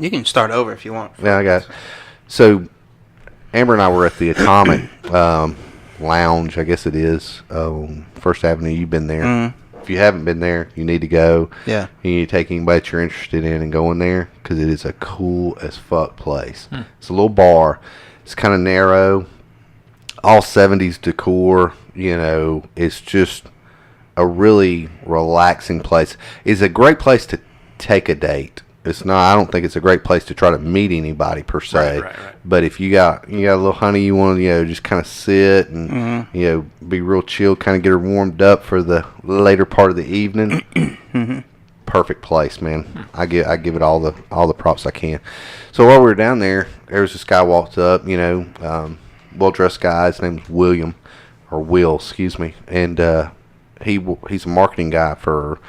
You can start over if you want. Yeah, I got it. So Amber and I were at the Atomic Lounge, I guess it is, on First Avenue. You've been there. Mm. If you haven't been there, you need to go. Yeah. You need to take anybody that you're interested in and go in there because it is a cool as fuck place. It's a little bar. It's kind of narrow. All 70s decor. You know, it's just a really relaxing place. It's a great place to take a date. It's not. I don't think it's a great place to try to meet anybody per se. Right. But if you got a little honey, you want to just kind of sit and be real chill, kind of get her warmed up for the later part of the evening. Perfect place, man. I give it all the props I can. So while we were down there, was this guy walked up, well dressed guy. His name's William or Will, excuse me, and he's a marketing guy for.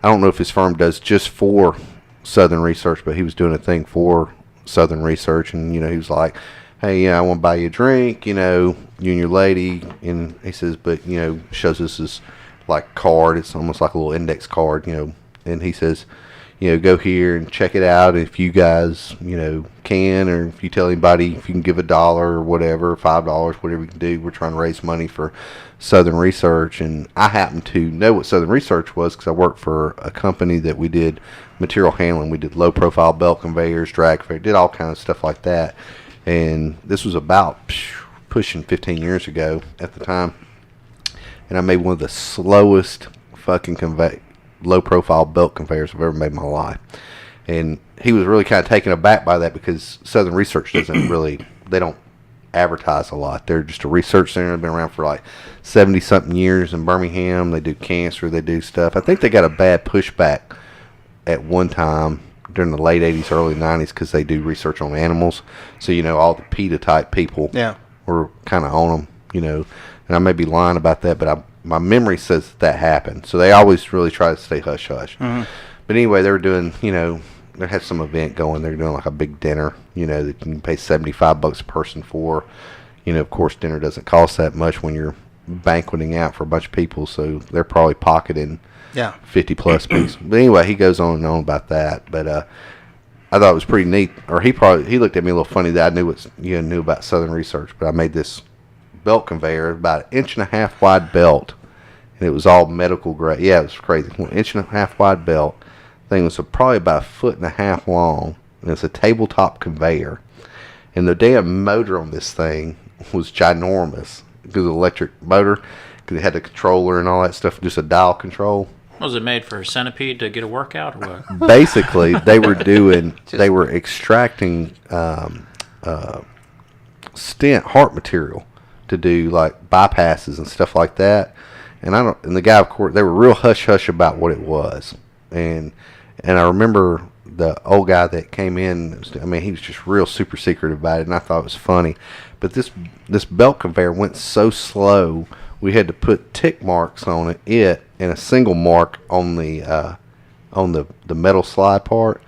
I don't know if his firm does just for Southern Research, but he was doing a thing for Southern Research, and he was like, hey, I want to buy you a drink, you and your lady, and he says, but shows us his like card. It's almost like a little index card, and he says, go here and check it out. If you guys can, or if you tell anybody, if you can give $1 or whatever, $5, whatever you can do, we're trying to raise money for Southern Research. And I happen to know what Southern Research was because I worked for a company that we did material handling. We did low profile belt conveyors, drag conveyors, did all kinds of stuff like that. And this was about pushing 15 years ago at the time. And I made one of the slowest fucking low profile belt conveyors I've ever made in my life. And he was really kind of taken aback by that because Southern Research they don't advertise a lot. They're just a research center. They've been around for like 70 something years in Birmingham. They do cancer, they do stuff. I think they got a bad pushback at one time during the late 80s, early 90s because they do research on animals. So, all the PETA type people were kind of on them, and I may be lying about that, but my memory says that happened. So they always really try to stay hush-hush. Mm-hmm. But anyway, they were doing, they had some event going. They're doing like a big dinner, that you can pay $75 a person for. Of course, dinner doesn't cost that much when you're banqueting out for a bunch of people, so they're probably pocketing 50 plus pieces. But anyway, he goes on and on about that. But I thought it was pretty neat. Or he looked at me a little funny that I knew about Southern Research, but I made this belt conveyor, about 1.5 inch wide belt, and it was all medical grade. Yeah, it was crazy. 1.5 inch wide belt. Thing was probably about 1.5 foot long, and it's a tabletop conveyor. And the damn motor on this thing was ginormous because of the electric motor, because it had the controller and all that stuff, just a dial control. Was it made for a centipede to get a workout or what? Basically, they were extracting stent heart material to do like bypasses and stuff like that. And the guy, of course, they were real hush hush about what it was. And I remember the old guy that came in, he was just real super secretive about it, and I thought it was funny. But this belt conveyor went so slow, we had to put tick marks on it and a single mark on the metal slide part,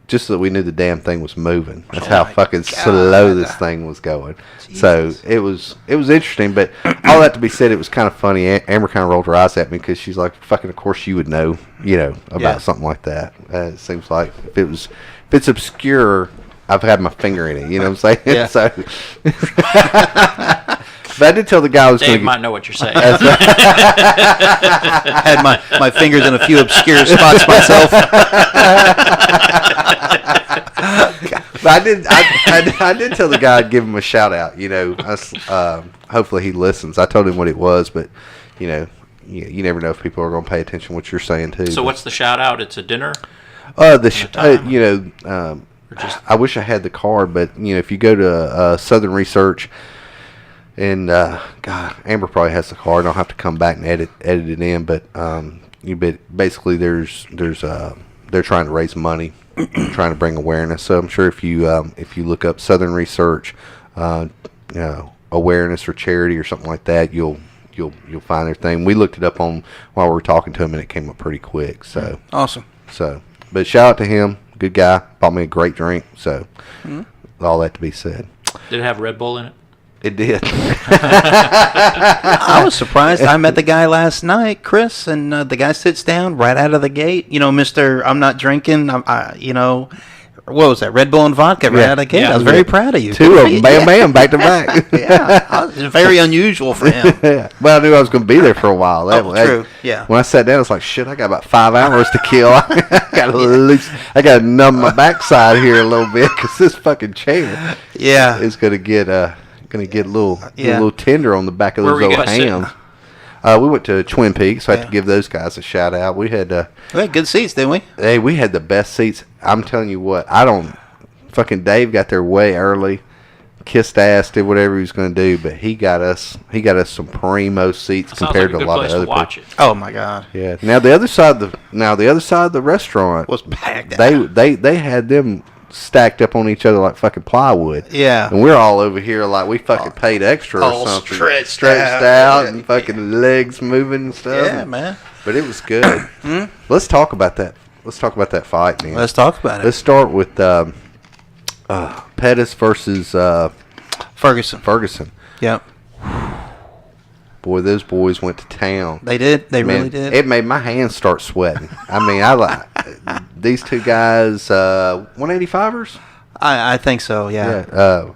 just so that we knew the damn thing was moving. That's how fucking slow this thing was going. Jesus. So it was interesting, but all that to be said, it was kind of funny. Amber kind of rolled her eyes at me because she's like, "Fucking, of course you would know, about something like that." It seems like if it's obscure, I've had my finger in it. You know what I'm saying? Yeah. So, but I did tell the guy I was Dave might know what you're saying. I had my fingers in a few obscure spots myself. But I did tell the guy I'd give him a shout out. Hopefully he listens. I told him what it was, but you never know if people are going to pay attention to what you're saying too. So what's the shout out? It's a dinner. I wish I had the card, but if you go to Southern Research, and God, Amber probably has the card. I'll have to come back and edit it in, but basically there's they're trying to raise money, trying to bring awareness. So I'm sure if you look up Southern Research, awareness or charity or something like that, you'll find their thing. We looked it up while we were talking to him, and it came up pretty quick. So awesome. So, but shout out to him, good guy, bought me a great drink. So all that to be said. Did it have Red Bull in it? It did. I was surprised. I met the guy last night, Chris, and the guy sits down right out of the gate. Mr. I'm not drinking. what was that? Red Bull and vodka right Yeah. out of the gate. Yeah. I was very proud of you. Two of them, bam, Yeah. bam, back to back. Yeah, it's very unusual for him. Yeah. Well, I knew I was going to be there for a while. True. Yeah. When I sat down, it's like, shit, I got about 5 hours to kill. I got to numb my backside here a little bit because this fucking chair Yeah. is going to get a little Yeah. tender on the back of Where those were you old guys sitting? hams. We went to Twin Peaks, so I had Yeah. to give those guys a shout out. We had We had good seats, didn't we? we had the best seats. I'm telling you what, fucking Dave got there way early, kissed ass, did whatever he was going to do, but he got us some primo seats That sounds compared like a to a good lot place of to other watch people. it. Oh my God. Yeah. Now the other side of the restaurant Was packed. they had them stacked up on each other like fucking plywood. Yeah. And we're all over here like we fucking paid extra or all something. stretched out out. and fucking legs moving and stuff. Yeah, man. But it was good. Let's talk about that. Let's talk about that fight, man. Let's talk about it. Let's start with Pettis versus Ferguson. Ferguson. Yep. Boy, those boys went to town. They did. They Man, really did. It made my hands start sweating. I mean, I like these two guys, 185ers. I think so. Yeah. Yeah,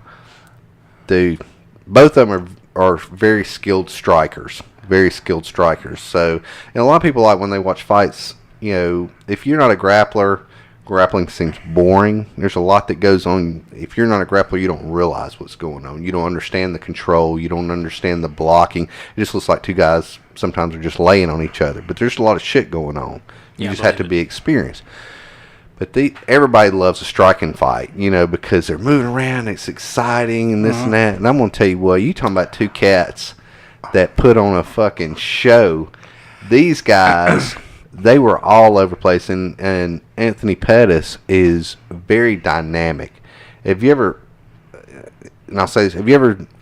dude, both of them are very skilled strikers. Very skilled strikers. So, and a lot of people like when they watch fights. You know, if you're not a grappler, grappling seems boring. There's a lot that goes on. If you're not a grappler, you don't realize what's going on. You don't understand the control. You don't understand the blocking. It just looks like two guys sometimes are just laying on each other. But there's a lot of shit going on. You Yeah, just I have to believe be experienced. But everybody loves a striking fight, you know, because they're moving around. It's exciting and this and that. And I'm going to tell you what, you talking about two cats that put on a fucking show. These guys... They were all over the place, and Anthony Pettis is very dynamic. Have you ever, and I'll say this,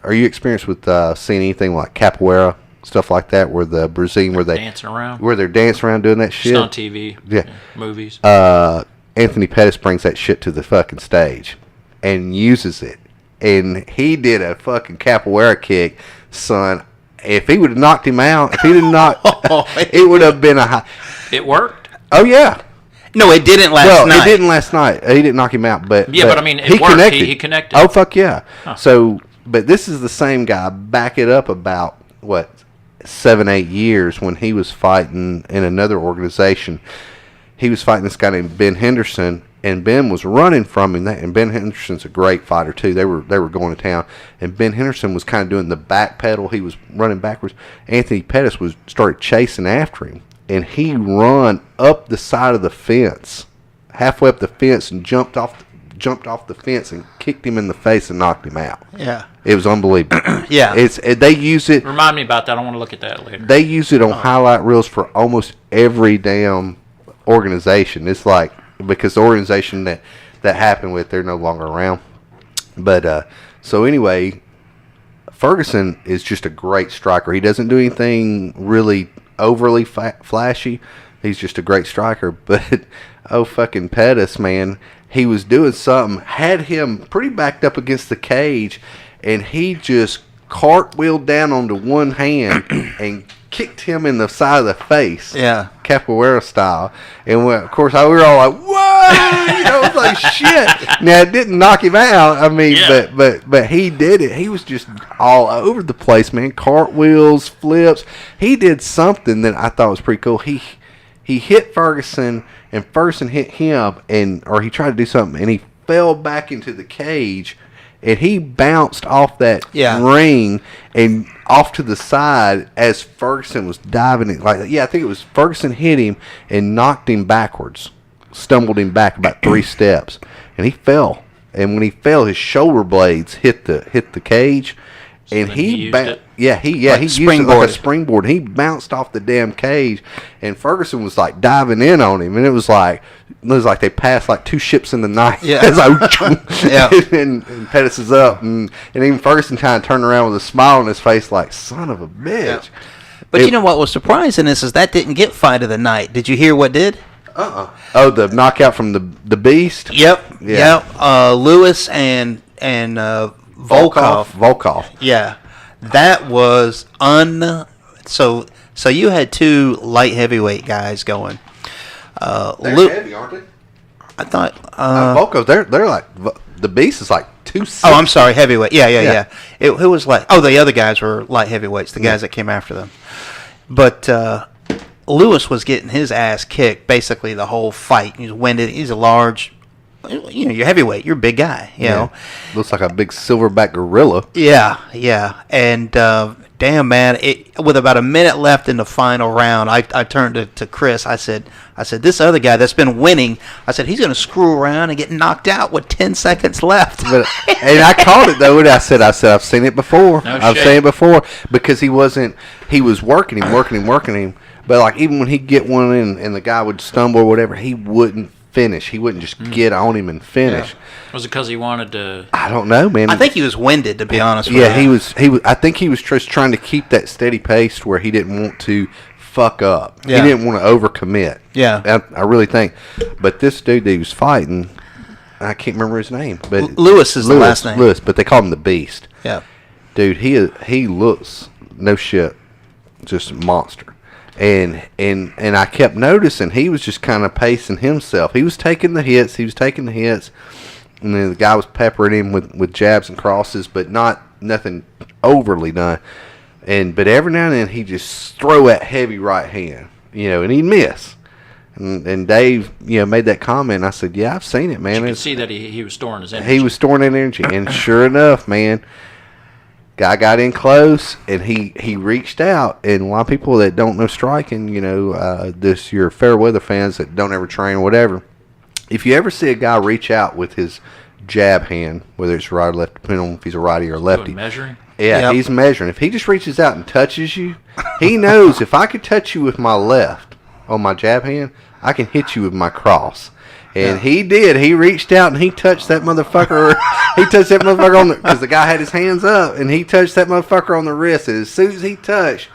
are you experienced with seeing anything like capoeira, stuff like that, where the Brazilian, where Dancing around. they're dancing around doing that shit? Just on TV. Yeah. Movies. Anthony Pettis brings that shit to the fucking stage and uses it. And he did a fucking capoeira kick, son. If he would have knocked him out, if he didn't knock, it would have been a high. It worked. Oh, yeah. No, it didn't last night. It didn't last night. He didn't knock him out, but Yeah, but I mean, it he worked. connected. He connected. Oh, fuck yeah. So, but this is the same guy. Back it up about, 7-8 years when he was fighting in another organization. He was fighting this guy named Ben Henderson, and Ben was running from him. And Ben Henderson's a great fighter too. They were going to town, and Ben Henderson was kind of doing the back pedal. He was running backwards. Anthony Pettis started chasing after him, and he run up the side of the fence, halfway up the fence, and jumped off the fence and kicked him in the face and knocked him out. Yeah. It was unbelievable. Yeah. They use it. Remind me about that. I want to look at that later. They use it on highlight reels for almost every damn organization. It's like, because the organization that happened with, they're no longer around. But so anyway, Ferguson is just a great striker. He doesn't do anything really overly flashy. He's just a great striker. But fucking Pettis, man, he was doing something, had him pretty backed up against the cage, and he just cartwheeled down onto one hand and kicked him in the side of the face. Yeah. Capoeira style. And of course, we were all like, whoa! You know, it was like, shit. Now, it didn't knock him out. I mean, Yeah. but he did it. He was just all over the place, man. Cartwheels, flips. He did something that I thought was pretty cool. He hit Ferguson, and Ferguson hit him, or he tried to do something, and he fell back into the cage, and he bounced off that ring and off to the side as Ferguson was diving in. I think it was Ferguson hit him and knocked him backwards, stumbled him back about 3 steps, and he fell. And when he fell, his shoulder blades hit the cage, and then he used it? he used it like a springboard. He bounced off the damn cage, and Ferguson was like diving in on him, and it was like they passed like 2 ships in the night. Yeah. It's like, Yeah. and Pettis is up, and even Ferguson kind of turned around with a smile on his face, like, son of a bitch. Yeah. But you know what was surprising is that didn't get fight of the night. Did you hear what did? Oh, the knockout from the Beast. Yep. Yeah. Yep. Lewis and Volkov. Volkov. Yeah. That was so you had 2 light heavyweight guys going. They're heavy, aren't they? I thought. Volkos, they're like the Beast is like 260. Oh, I'm sorry, heavyweight. Yeah. Who was like? Oh, the other guys were light heavyweights. The guys that came after them. But Lewis was getting his ass kicked basically the whole fight. He's winded. He's a large. You're heavyweight. You're a big guy. You know. Looks like a big silverback gorilla. Yeah. And damn, man, with about a minute left in the final round, I turned to Chris. I said, this other guy that's been winning, I said, he's going to screw around and get knocked out with 10 seconds left. And I called it, though, and I said, I've seen it before. I've seen it before because he was working him. But, like, even when he'd get one in and the guy would stumble or whatever, he wouldn't finish. He wouldn't just get on him and finish. Yeah. Was it because he wanted to? I don't know, man. I think he was winded, to be honest with you. Yeah, he was. I think he was just trying to keep that steady pace where he didn't want to fuck up. Yeah. He didn't want to overcommit. Yeah. I really think. But this dude that he was fighting, I can't remember his name. But Lewis is the last name. Lewis, but they call him the Beast. Yeah. Dude, he looks, no shit, just a monster. And I kept noticing he was just kind of pacing himself. He was taking the hits. And then the guy was peppering him with jabs and crosses, but nothing overly done. But every now and then he just throw that heavy right hand, and he'd miss. And Dave, made that comment. And I said, yeah, I've seen it, man. You could see that he was storing his energy. He was storing that energy. And sure enough, man, guy got in close, and he reached out. And a lot of people that don't know striking, your fair weather fans that don't ever train or whatever, if you ever see a guy reach out with his jab hand, whether it's right or left, depending on if he's a righty or a lefty. Measuring? Yeah, Yep. He's measuring. If he just reaches out and touches you, he knows if I could touch you with my left on my jab hand, I can hit you with my cross. And he did. He reached out and he touched that motherfucker. Because the guy had his hands up, and he touched that motherfucker on the wrist. And as soon as he touched,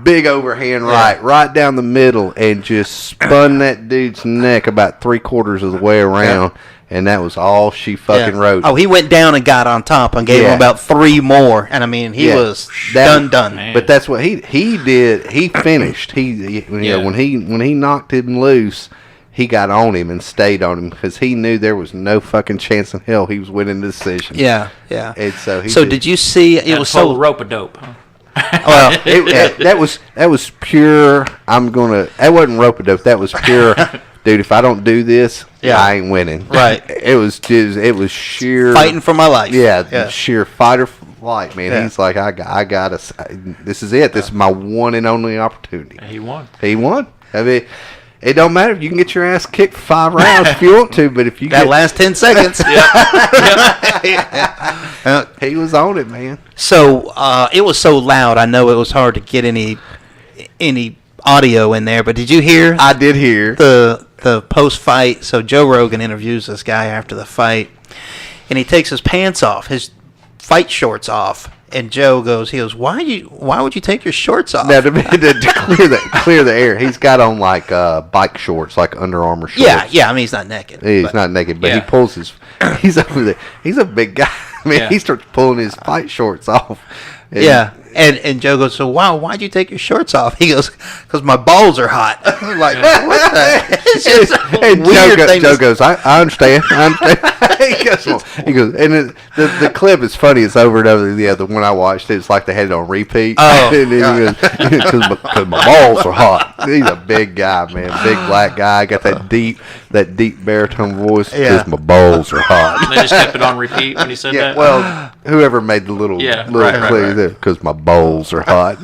big overhand right down the middle, and just spun that dude's neck about 3/4 of the way around. Yeah. And that was all she fucking wrote. Oh, he went down and got on top and gave him about 3 more. And I mean, he was done. Man. But that's what he did. He finished. When he knocked him loose, he got on him and stayed on him because he knew there was no fucking chance in hell he was winning the decision. Yeah. And so did you see? It was so rope-a-dope, huh? Well, that was pure. That wasn't rope-a-dope. That was pure. Dude, if I don't do this, I ain't winning. Right. It was sheer fighting for my life. Yeah. Sheer fight or flight, man. Yeah. He's like, I got this is it. This is my one and only opportunity. He won. I mean, it don't matter if you can get your ass kicked 5 rounds if you want to, but if you that last 10 seconds, he was on it, man. So it was so loud. I know it was hard to get any audio in there, but did you hear? I did hear the post fight. So Joe Rogan interviews this guy after the fight, and he takes his pants off, his fight shorts off. And Joe goes, why would you take your shorts off? Now, to clear the air, he's got on like bike shorts, like Under Armour shorts. Yeah. I mean, he's not naked. He's not naked, but he pulls his. He's over there. He's a big guy. I mean, he starts pulling his fight shorts off. And Joe goes, so why'd you take your shorts off? He goes, because my balls are hot. I'm like, what the? It's just and Joe goes, I understand. he goes, and the clip is funny. It's over and over. The one I watched, it's like they had it on repeat. Oh, because my balls are hot. He's a big guy, man, big black guy. Got that deep baritone voice. Because my balls are hot. They just kept it on repeat when he said that. Well, whoever made the little clip there, because my balls are hot.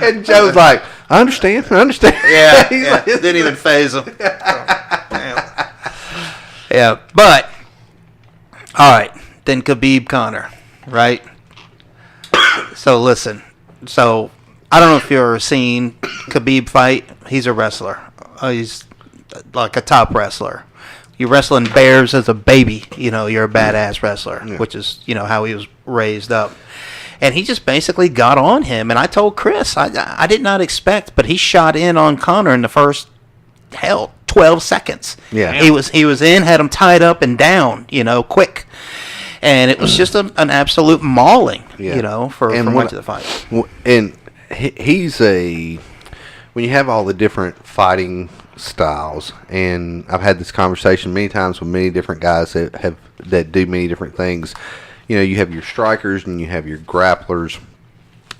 And Joe's like, I understand. Yeah, like, didn't even faze him. Yeah, but all right, then Kahbib Conor, right? So listen, I don't know if you've ever seen Kahbib fight. He's a wrestler. He's like a top wrestler. You wrestling bears as a baby, you're a badass wrestler, which is how he was raised up. And he just basically got on him. And I told Chris, I did not expect, but he shot in on Conor in the first 12 seconds. Yeah. He was in, had him tied up and down, quick. And it was just an absolute mauling, for much of the fight. And he's when you have all the different fighting styles, and I've had this conversation many times with many different guys that do many different things. You know, you have your strikers and you have your grapplers,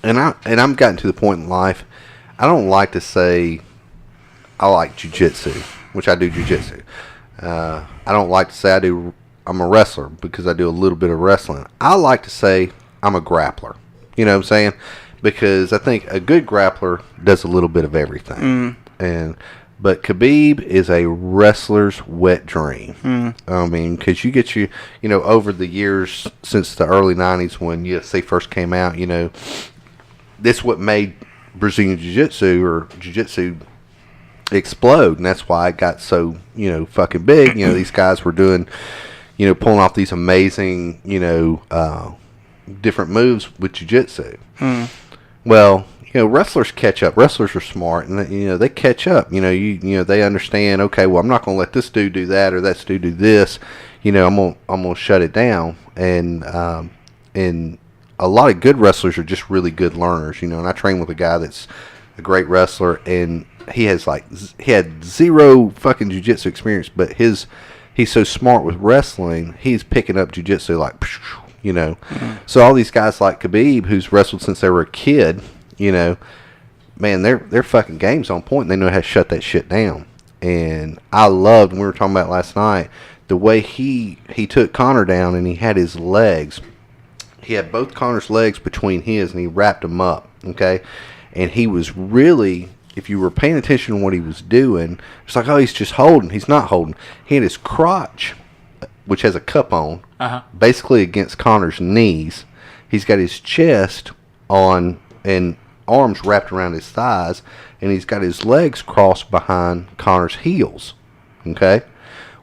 and I'm gotten to the point in life, I don't like to say I like jiu-jitsu, which I do jiu-jitsu. I don't like to say I'm a wrestler, because I do a little bit of wrestling. I like to say I'm a grappler. You know what I'm saying? Because I think a good grappler does a little bit of everything. But Kahbib is a wrestler's wet dream. I mean, because you get over the years since the early 90s when UFC first came out, this what made Brazilian Jiu-Jitsu or Jiu-Jitsu explode, and that's why it got so fucking big. These guys were doing pulling off these amazing different moves with jiu-jitsu. Well, wrestlers catch up. Wrestlers are smart, and they catch up. They understand, okay, well, I'm not going to let this dude do that or that dude do this. I'm gonna shut it down. And a lot of good wrestlers are just really good learners. And I train with a guy that's a great wrestler, and he had zero fucking jiu-jitsu experience, but he's so smart with wrestling, he's picking up jiu-jitsu like, So all these guys like Kahbib, who's wrestled since they were a kid, man, their fucking game's on point, and they know how to shut that shit down. And I loved, when we were talking about last night, the way he took Conor down, and he had his legs. He had both Conor's legs between his, and he wrapped them up, okay? And he was really, if you were paying attention to what he was doing, it's like, oh, he's just holding. He's not holding. He had his crotch, which has a cup on, basically against Conor's knees. He's got his chest on and arms wrapped around his thighs, and he's got his legs crossed behind Conor's heels. Okay?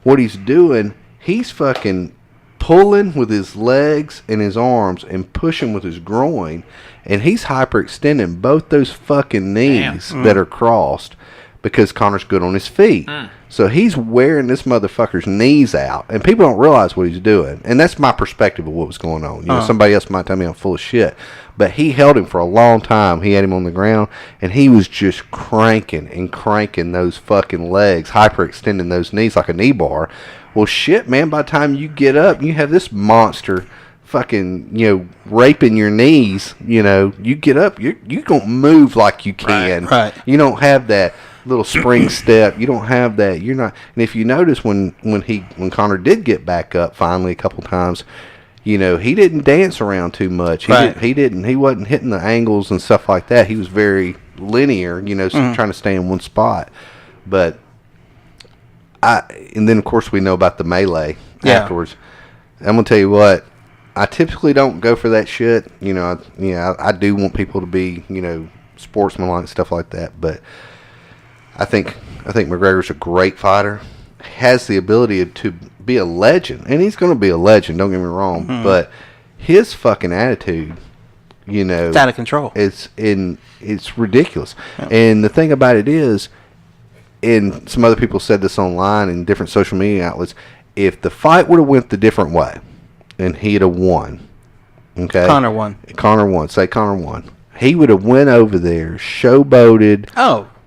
What he's doing, he's fucking pulling with his legs and his arms and pushing with his groin, and he's hyperextending both those fucking knees that are crossed, because Conor's good on his feet. So he's wearing this motherfucker's knees out, and people don't realize what he's doing. And that's my perspective of what was going on. Somebody else might tell me I'm full of shit, but he held him for a long time. He had him on the ground, and he was just cranking and cranking those fucking legs, hyperextending those knees like a knee bar. Well, shit, man, by the time you get up, you have this monster fucking, raping your knees. You get up, you gonna move like you can. Right. You don't have that little spring step. You don't have that. You're not. And if you notice, when Conor did get back up finally a couple times, he didn't dance around too much. He wasn't hitting the angles and stuff like that. He was very linear, trying to stay in one spot. But and then of course we know about the melee afterwards. I'm gonna tell you what, I typically don't go for that shit. I do want people to be, sportsmanlike and stuff like that. But I think McGregor's a great fighter, has the ability to be a legend, and he's going to be a legend. Don't get me wrong, but his fucking attitude, it's out of control. It's ridiculous. And the thing about it is, and some other people said this online in different social media outlets, if the fight would have went the different way, and he'd have won, okay, Conor won. Say Conor won. He would have went over there, showboated.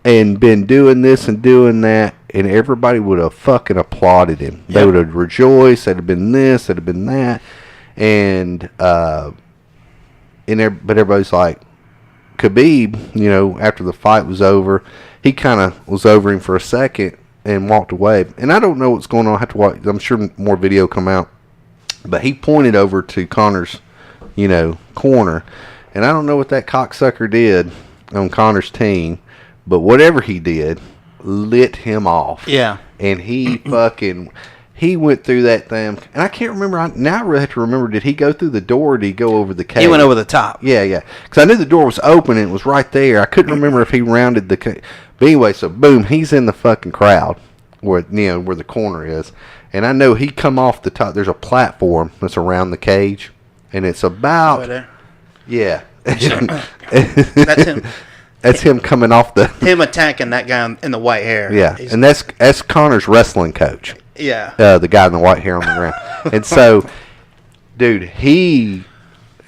And been doing this and doing that, and everybody would have fucking applauded him. Yep. They would have rejoiced. There'd have been this, there'd have been that, and but everybody's like, Kahbib, after the fight was over, he kind of was over him for a second and walked away. And I don't know what's going on. I have to watch. I'm sure more video come out, but he pointed over to Conor's, corner, and I don't know what that cocksucker did on Conor's team. But whatever he did, lit him off. Yeah. And he went through that thing. And I can't remember. Now I really have to remember, did he go through the door or did he go over the cage? He went over the top. Yeah. Because I knew the door was open and it was right there. I couldn't remember if he rounded the cage. But anyway, so boom, he's in the fucking crowd where the corner is. And I know he come off the top. There's a platform that's around the cage. And it's about... Right there? Yeah. That's him. That's him coming off the... Him attacking that guy in the white hair. Yeah, and that's Conor's wrestling coach. Yeah. The guy in the white hair on the ground. And so, dude, he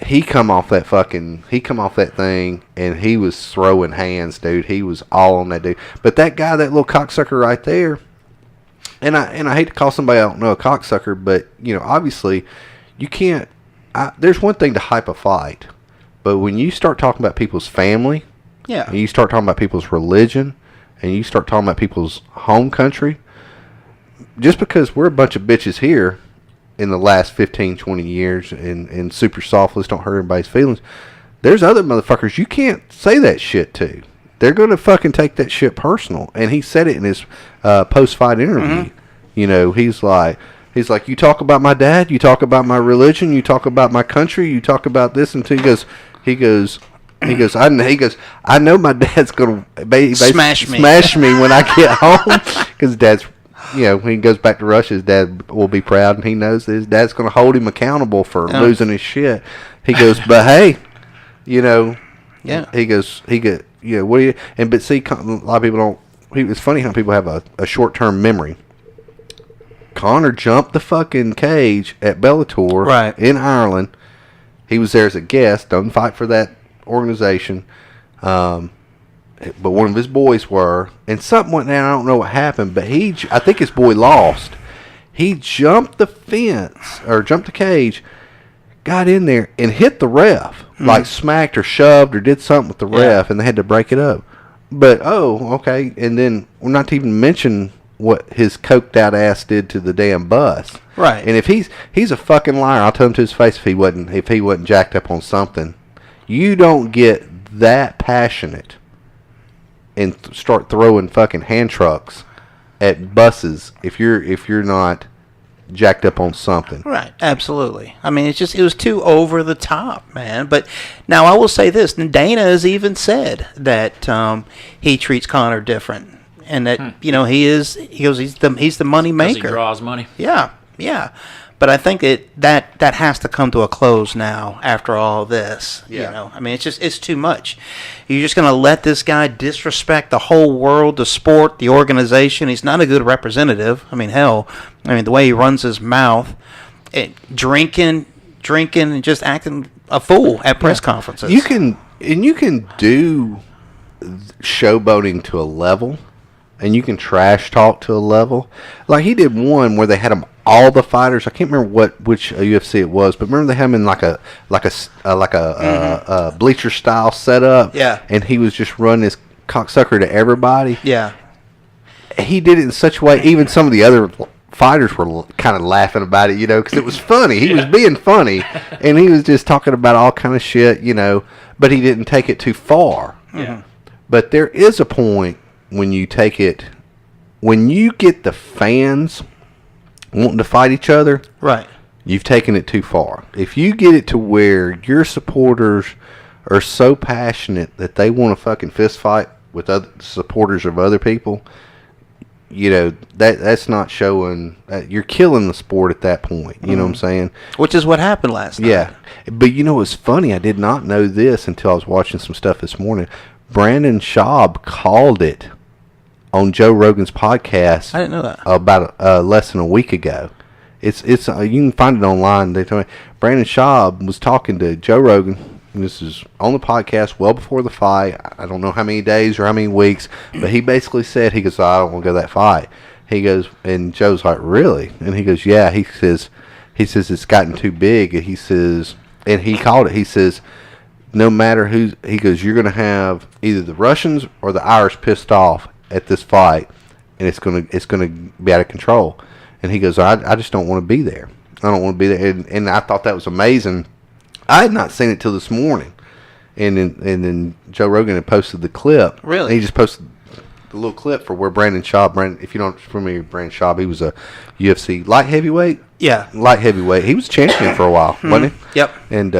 he come off that thing, and he was throwing hands, dude. He was all on that dude. But that guy, that little cocksucker right there, and I hate to call somebody I don't know a cocksucker, but obviously you can't. There's one thing to hype a fight, but when you start talking about people's family, yeah, and you start talking about people's religion, and you start talking about people's home country, just because we're a bunch of bitches here in the last 15, 20 years and super soft, let's don't hurt everybody's feelings, there's other motherfuckers you can't say that shit to. They're going to fucking take that shit personal. And he said it in his post-fight interview. He's like, you talk about my dad, you talk about my religion, you talk about my country, you talk about this, and he goes, I know my dad's going to smash me when I get home, because dad's, when he goes back to Russia, his dad will be proud, and he knows that his dad's going to hold him accountable for losing his shit. He goes, but hey, yeah. He goes, what do you? But see, a lot of people don't. It's funny how people have a short-term memory. Conor jumped the fucking cage at Bellator in Ireland. He was there as a guest. Doesn't fight for that organization. But one of his boys were, and something went down. I don't know what happened, but I think his boy lost. He jumped the fence, or jumped the cage, got in there, and hit the ref. Like smacked or shoved or did something with the ref, and they had to break it up. But, okay. And then, we're not to even mention what his coked out ass did to the damn bus. Right. And if he's a fucking liar, I'll tell him to his face if he wasn't jacked up on something. You don't get that passionate and start throwing fucking hand trucks at buses if you're not jacked up on something. Right, absolutely. I mean, it was too over the top, man. But now I will say this: Dana has even said that he treats Conor different, and that he's the money maker. He draws money. Yeah. But I think that has to come to a close now after all this. Yeah. I mean, it's too much. You're just going to let this guy disrespect the whole world, the sport, the organization. He's not a good representative. I mean, hell, the way he runs his mouth, drinking, and just acting a fool at press conferences. You can do showboating to a level, and you can trash talk to a level. Like he did one where they had all the fighters. I can't remember which UFC it was, but remember they had him in like a bleacher style setup. Yeah. And he was just running his cocksucker to everybody. Yeah. He did it in such a way. Even some of the other fighters were kind of laughing about it, because it was funny. He was being funny, and he was just talking about all kind of shit, But he didn't take it too far. Yeah. But there is a point when you take it, when you get the fans wanting to fight each other, right? You've taken it too far. If you get it to where your supporters are so passionate that they want to fucking fist fight with other supporters of other people, that's not showing. You're killing the sport at that point. You know what I'm saying? Which is what happened last night. Yeah, but what's funny? I did not know this until I was watching some stuff this morning. Brandon Schaub called it on Joe Rogan's podcast. I didn't know that. About less than a week ago. It's you can find it online. They told me Brandon Schaub was talking to Joe Rogan. And this is on the podcast well before the fight. I don't know how many days or how many weeks, but he basically said, he goes, I don't want to go to that fight. He goes, and Joe's like, really? And he goes, yeah. He says it's gotten too big. He says, and he called it. He says, no matter who, he goes, you're going to have either the Russians or the Irish pissed off at this fight, and it's gonna be out of control. And he goes, I just don't want to be there. I don't want to be there. And I thought that was amazing. I had not seen it till this morning, and then Joe Rogan had posted the clip. Really? And he just posted the little clip for where Brandon Schaub. If you don't remember Brandon Schaub, he was a UFC light heavyweight. Yeah, light heavyweight. He was champion for a while, wasn't he? Yep. And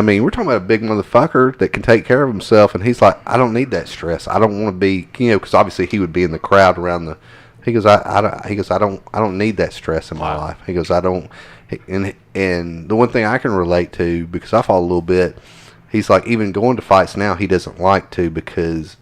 we're talking about a big motherfucker that can take care of himself, and he's like, I don't need that stress. I don't want to be, because obviously he would be in the crowd around the. He goes, I don't need that stress in my life. He goes, I don't, and the one thing I can relate to, because I fought a little bit, he's like, even going to fights now, he doesn't like to, because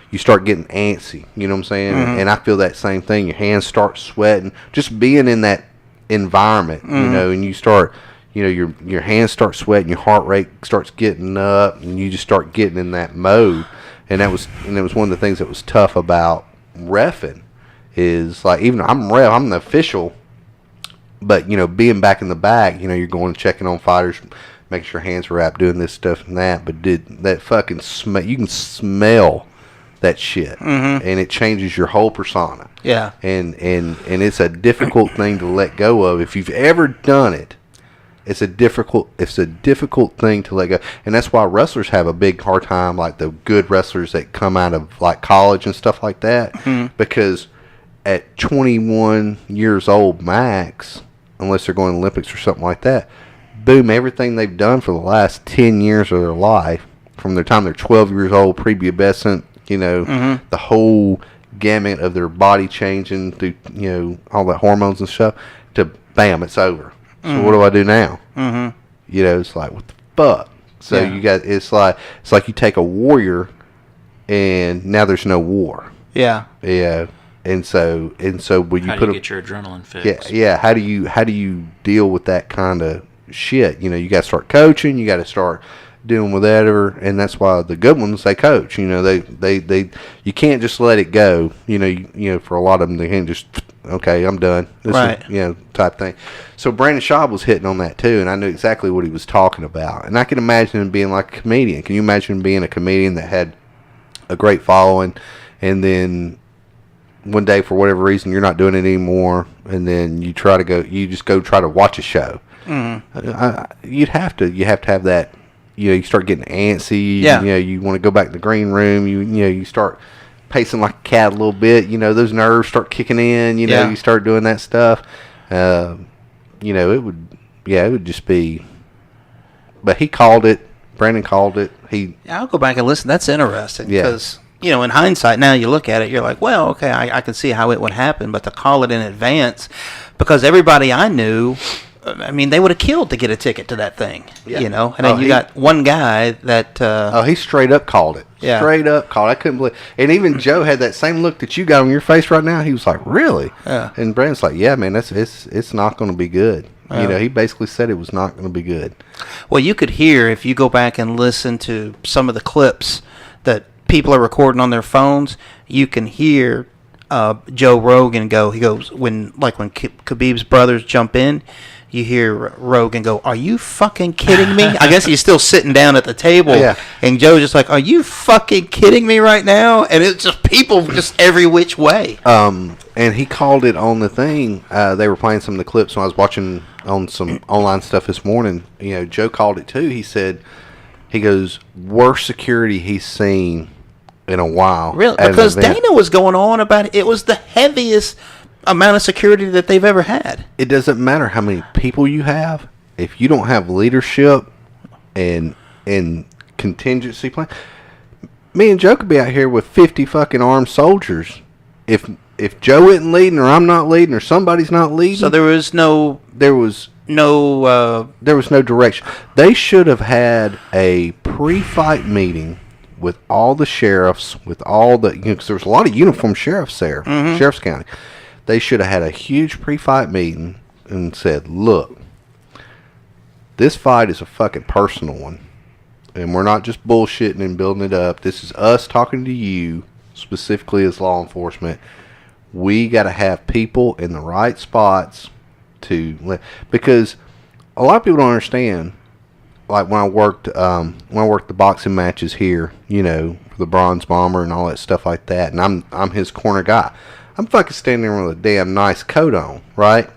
you start getting antsy. You know what I'm saying? Mm-hmm. And I feel that same thing. Your hands start sweating, just being in that environment, and you start you know, your hands start sweating, your heart rate starts getting up, and you just start getting in that mode. And it was one of the things that was tough about reffing is like, even I'm the official, but you know, being back in the back, you know, you're going and checking on fighters, making sure hands are wrapped, doing this stuff and that. But that fucking smell? You can smell that shit, and it changes your whole persona. Yeah, and it's a difficult thing to let go of. If you've ever done it, it's a difficult thing to let go. And that's why wrestlers have a big hard time, like the good wrestlers that come out of like college and stuff like that, because at 21 years old max, unless they're going to Olympics or something like that, boom, everything they've done for the last 10 years of their life, from the time they're 12 years old, prepubescent, you know, the whole gamut of their body changing through, you know, all the hormones and stuff, to bam, it's over. So what do I do now? You know, it's like, what the fuck? So you got, it's like you take a warrior and now there's no war. Yeah. Yeah. And so when you how do you get your adrenaline fix? Yeah. How do you deal with that kind of shit? You know, you got to start coaching. You got to start dealing with whatever, and that's why the good ones, they coach. You know, they you can't just let it go. You know, for a lot of them, they can't just, okay, I'm done. This right. is, you know, type thing. So Brandon Schaub was hitting on that too, and I knew exactly what he was talking about. And I can imagine him being like a comedian. Can you imagine him being a comedian that had a great following, and then one day, for whatever reason, you're not doing it anymore, and then you just go try to watch a show. You have to have that. You know, you start getting antsy. Yeah. You know, you want to go back to the green room. You know, you start pacing like a cat a little bit. You know, those nerves start kicking in. You know, you start doing that stuff. You know, it would just be. But he called it. Brandon called it. I'll go back and listen. That's interesting because, you know, in hindsight, now you look at it, you're like, well, okay, I can see how it would happen, but to call it in advance, because everybody I knew, I mean, they would have killed to get a ticket to that thing, you know. And then you got one guy that. He straight up called it. Yeah. Straight up called it. I couldn't believe. And even Joe had that same look that you got on your face right now. He was like, "Really?" Yeah. And Brandon's like, "Yeah, man, it's not going to be good." You know, he basically said it was not going to be good. Well, you could hear, if you go back and listen to some of the clips that people are recording on their phones, you can hear Joe Rogan go. He goes, when Khabib's brothers jump in, you hear Rogan go, "Are you fucking kidding me?" I guess he's still sitting down at the table, and Joe's just like, "Are you fucking kidding me right now?" And it's just people just every which way. And he called it on the thing. They were playing some of the clips when I was watching on some online stuff this morning. You know, Joe called it too. He goes, worst security he's seen in a while. Really? Because Dana was going on about it. It was the heaviest amount of security that they've ever had. It doesn't matter how many people you have. If you don't have leadership and contingency plan, me and Joe could be out here with 50 fucking armed soldiers. If Joe isn't leading, or I'm not leading, or somebody's not leading, so there was no direction. They should have had a pre-fight meeting with all the sheriffs, with all the, you know, because there was a lot of uniformed sheriffs there, Sheriff's County. They should have had a huge pre-fight meeting and said, "Look, this fight is a fucking personal one, and we're not just bullshitting and building it up. This is us talking to you specifically as law enforcement. We got to have people in the right spots because a lot of people don't understand." Like when I worked the boxing matches here, you know, for the Bronze Bomber and all that stuff like that, and I'm his corner guy. I'm fucking standing there with a damn nice coat on, right?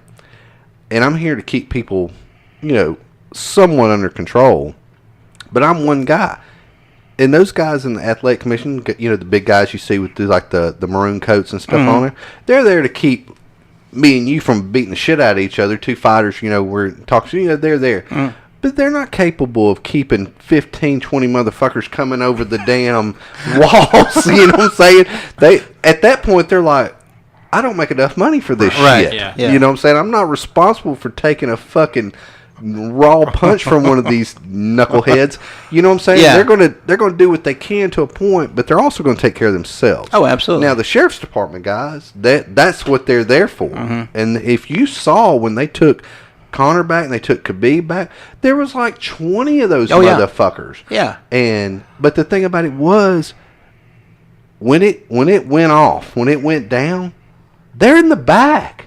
And I'm here to keep people, you know, somewhat under control. But I'm one guy. And those guys in the athletic commission, you know, the big guys you see with the maroon coats and stuff on there, they're there to keep me and you from beating the shit out of each other. Two fighters, you know, we're talking, you know, they're there. But they're not capable of keeping 15, 20 motherfuckers coming over the damn walls. You know what I'm saying? At that point, they're like, I don't make enough money for this shit. Yeah. You know what I'm saying? I'm not responsible for taking a fucking raw punch from one of these knuckleheads. You know what I'm saying? Yeah. They're gonna do what they can to a point, but they're also gonna take care of themselves. Oh, absolutely. Now the sheriff's department guys, that's what they're there for. And if you saw when they took Conor back and they took Kahbib back, there was like 20 of those Oh, yeah. motherfuckers. Yeah. But the thing about it was, when it went off, when it went down, they're in the back.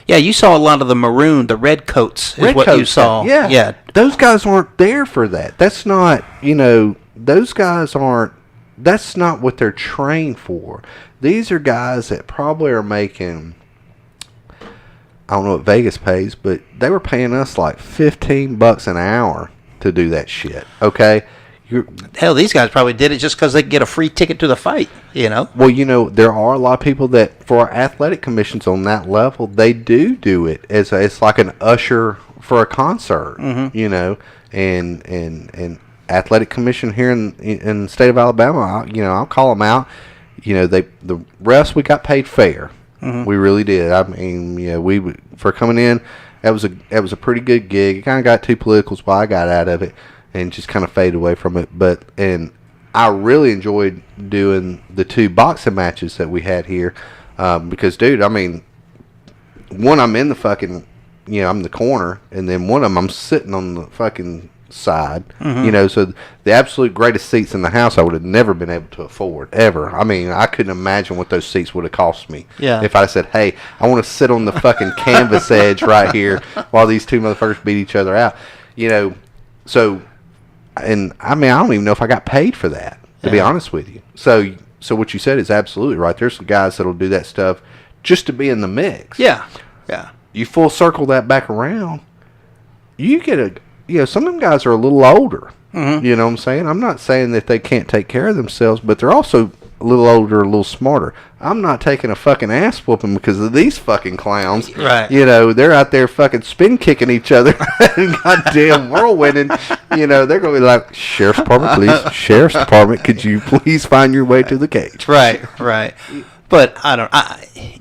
Yeah, you saw a lot of the maroon, the red coats is what you saw. Yeah. Yeah. Those guys aren't there for that. That's not, those guys aren't, that's not what they're trained for. These are guys that probably are making, I don't know what Vegas pays, but they were paying us like $15 an hour to do that shit. Okay? Hell, these guys probably did it just because they could get a free ticket to the fight, Well, there are a lot of people that, for athletic commissions on that level, they do it as it's like an usher for a concert, and athletic commission here in the state of Alabama, I'll call them out. The refs, we got paid fair. We really did. I mean, for coming in, that was a pretty good gig. It kind of got too political, so I got out of it and just kind of faded away from it. And I really enjoyed doing the 2 boxing matches that we had here, because, dude, I mean, one, I'm in the fucking, I'm in the corner, and then one of them I'm sitting on the fucking side, so the absolute greatest seats in the house I would have never been able to afford, ever. I mean, I couldn't imagine what those seats would have cost me if I said, hey, I want to sit on the fucking canvas edge right here while these 2 motherfuckers beat each other out, so, and I mean, I don't even know if I got paid for that, to be honest with you. So what you said is absolutely right. There's some guys that'll do that stuff just to be in the mix. Yeah. You full circle that back around, you get some of them guys are a little older. You know what I'm saying? I'm not saying that they can't take care of themselves, but they're also a little older, a little smarter. I'm not taking a fucking ass whooping because of these fucking clowns. Right. They're out there fucking spin kicking each other and goddamn whirlwinding. They're going to be like, Sheriff's Department, please. Sheriff's Department, could you please find your way to the cage? Right. But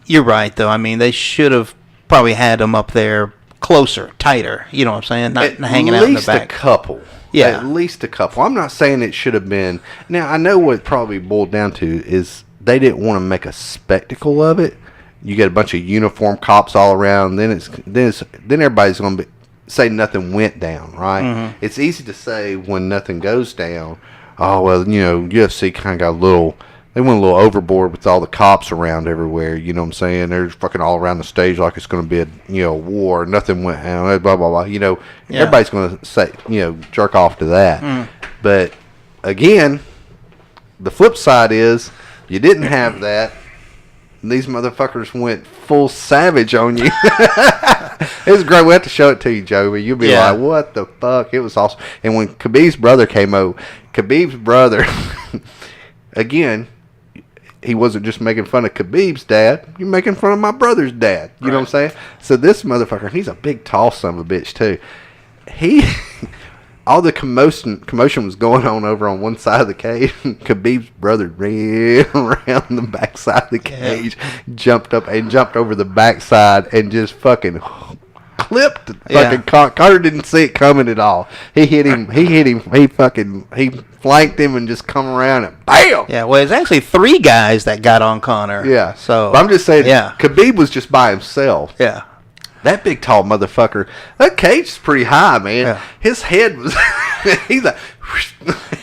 you're right, though. I mean, they should have probably had them up there closer, tighter. You know what I'm saying? Not hanging out in the back. At least a couple. Yeah. At least a couple. I'm not saying it should have been. Now, I know what it probably boiled down to is they didn't want to make a spectacle of it. You get a bunch of uniformed cops all around, then everybody's going to say nothing went down, right? It's easy to say when nothing goes down, oh, well, UFC kind of got they went a little overboard with all the cops around everywhere, you know what I'm saying? They're fucking all around the stage like it's going to be a war. Nothing went down, blah, blah, blah. Everybody's going to say, jerk off to that. But, again, the flip side is you didn't have that. And these motherfuckers went full savage on you. It was great. We have to show it to you, Joey. You'll be like, what the fuck? It was awesome. And when Khabib's brother came over, again, he wasn't just making fun of Khabib's dad. You're making fun of my brother's dad. You know what I'm saying? So this motherfucker, he's a big, tall son of a bitch, too. All the commotion was going on over on one side of the cage. Khabib's brother ran around the back side of the cage, jumped over the backside, and just fucking clipped fucking Carter didn't see it coming at all. He hit him. He flanked him and just come around and bam. Yeah, well, it's actually 3 guys that got on Conor. Yeah. So but I'm just saying. Yeah. Khabib was just by himself. Yeah. That big tall motherfucker. That cage is pretty high, man. Yeah. His head was. He's like.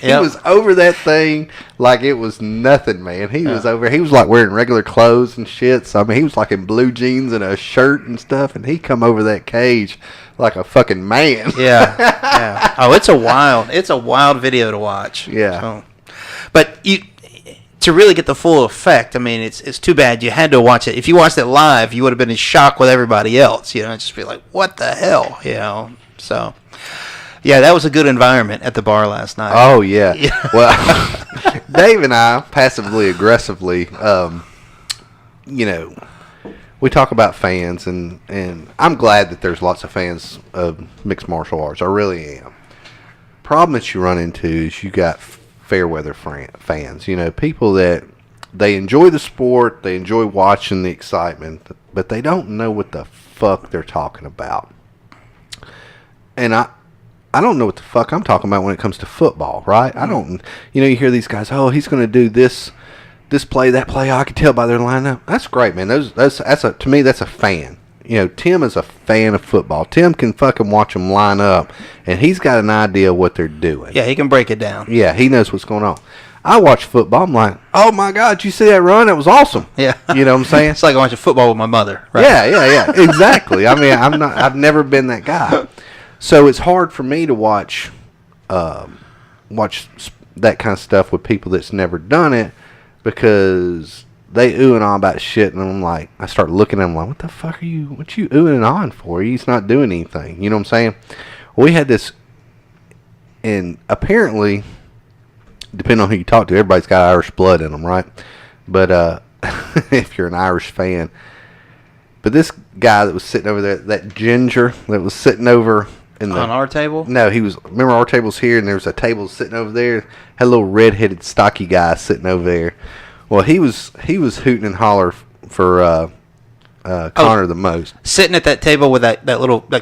He was over that thing like it was nothing, man. He was over. He was like wearing regular clothes and shit. So I mean, he was like in blue jeans and a shirt and stuff, and he come over that cage like a fucking man. Yeah. Oh, it's a wild video to watch. Yeah. So, but to really get the full effect, I mean, it's too bad you had to watch it. If you watched it live, you would have been in shock with everybody else. Just be like, what the hell, So. Yeah, that was a good environment at the bar last night. Oh, yeah. Well, Dave and I, passively, aggressively, we talk about fans, and I'm glad that there's lots of fans of mixed martial arts. I really am. Problem that you run into is you got fair weather fans. People that they enjoy the sport, they enjoy watching the excitement, but they don't know what the fuck they're talking about. And I don't know what the fuck I'm talking about when it comes to football, right? I don't, you hear these guys, oh, he's going to do this play, that play. I can tell by their lineup. That's great, man. To me, that's a fan. Tim is a fan of football. Tim can fucking watch them line up, and he's got an idea of what they're doing. Yeah, he can break it down. Yeah, he knows what's going on. I watch football. I'm like, oh my God, did you see that run? That was awesome. Yeah. You know what I'm saying? It's like watching football with my mother. Right? Yeah. Exactly. I mean, I've never been that guy. So it's hard for me to watch that kind of stuff with people that's never done it, because they ooh and ah about shit, and I'm like, I start looking at them like, what you oohing and ahhing for? He's not doing anything. You know what I'm saying? We had this, and apparently, depending on who you talk to, everybody's got Irish blood in them, right? But if you're an Irish fan. But this guy that was sitting over there, that ginger that was sitting over on our table? No, remember our table's here, and there was a table sitting over there, had a little red-headed, stocky guy sitting over there. Well, he was hooting and holler for Connor the most. Sitting at that table with that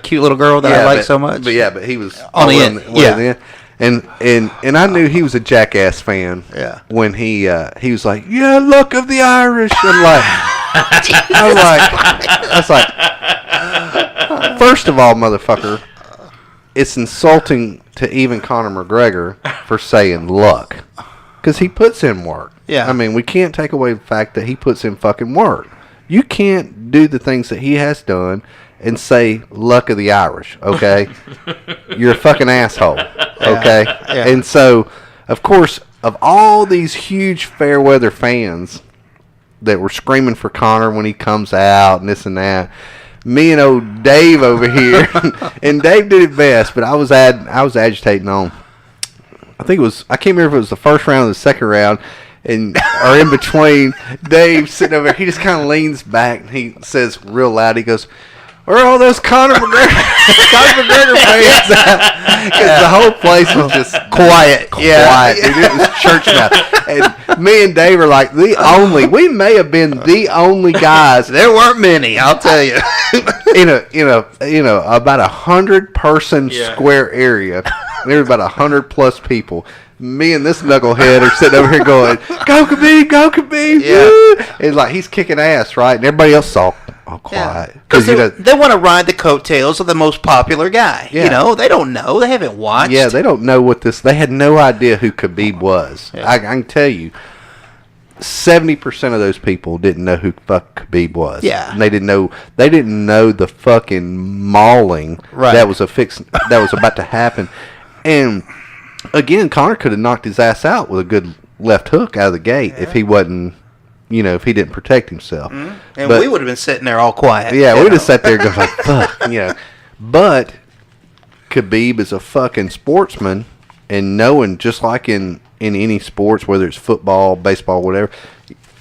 cute little girl that I like so much. But he was on the end. Yeah. And I knew he was a Jackass fan. Yeah. When he was like, yeah, luck of the Irish. I was like, first of all, motherfucker, it's insulting to even Conor McGregor for saying luck, because he puts in work. Yeah. I mean, we can't take away the fact that he puts in fucking work. You can't do the things that he has done and say luck of the Irish, okay? You're a fucking asshole, okay? Yeah. And so, of course, of all these huge fair weather fans that were screaming for Connor when he comes out and this and that, me and old Dave over here, and Dave did it best, but I was agitating on. I can't remember if it was the first round or the second round, or in between. Dave sitting over there, he just kind of leans back and he says real loud, he goes, where are all those Conor McGregor fans at? Because the whole place was just quiet. Quiet, dude. It was church mouth. And me and Dave are like we may have been the only guys. There weren't many, I'll tell you. in a about 100-person square area. There were about 100+ people. Me and this knucklehead are sitting over here going, "Go Kahbib, go Kahbib!" Yeah, and like he's kicking ass, right? And everybody else all quiet because they want to ride the coattails of the most popular guy. Yeah. They don't know. They haven't watched. Yeah, they don't know what this. They had no idea who Kahbib was. Yeah. I can tell you, 70% of those people didn't know who fuck Kahbib was. Yeah, and they didn't know the fucking mauling that was about to happen, and. Again, Connor could have knocked his ass out with a good left hook out of the gate if he wasn't, if he didn't protect himself. Mm-hmm. And we would have been sitting there all quiet. Yeah, we would have sat there going like, fuck, But Kahbib is a fucking sportsman, and knowing, just like in any sports, whether it's football, baseball, whatever,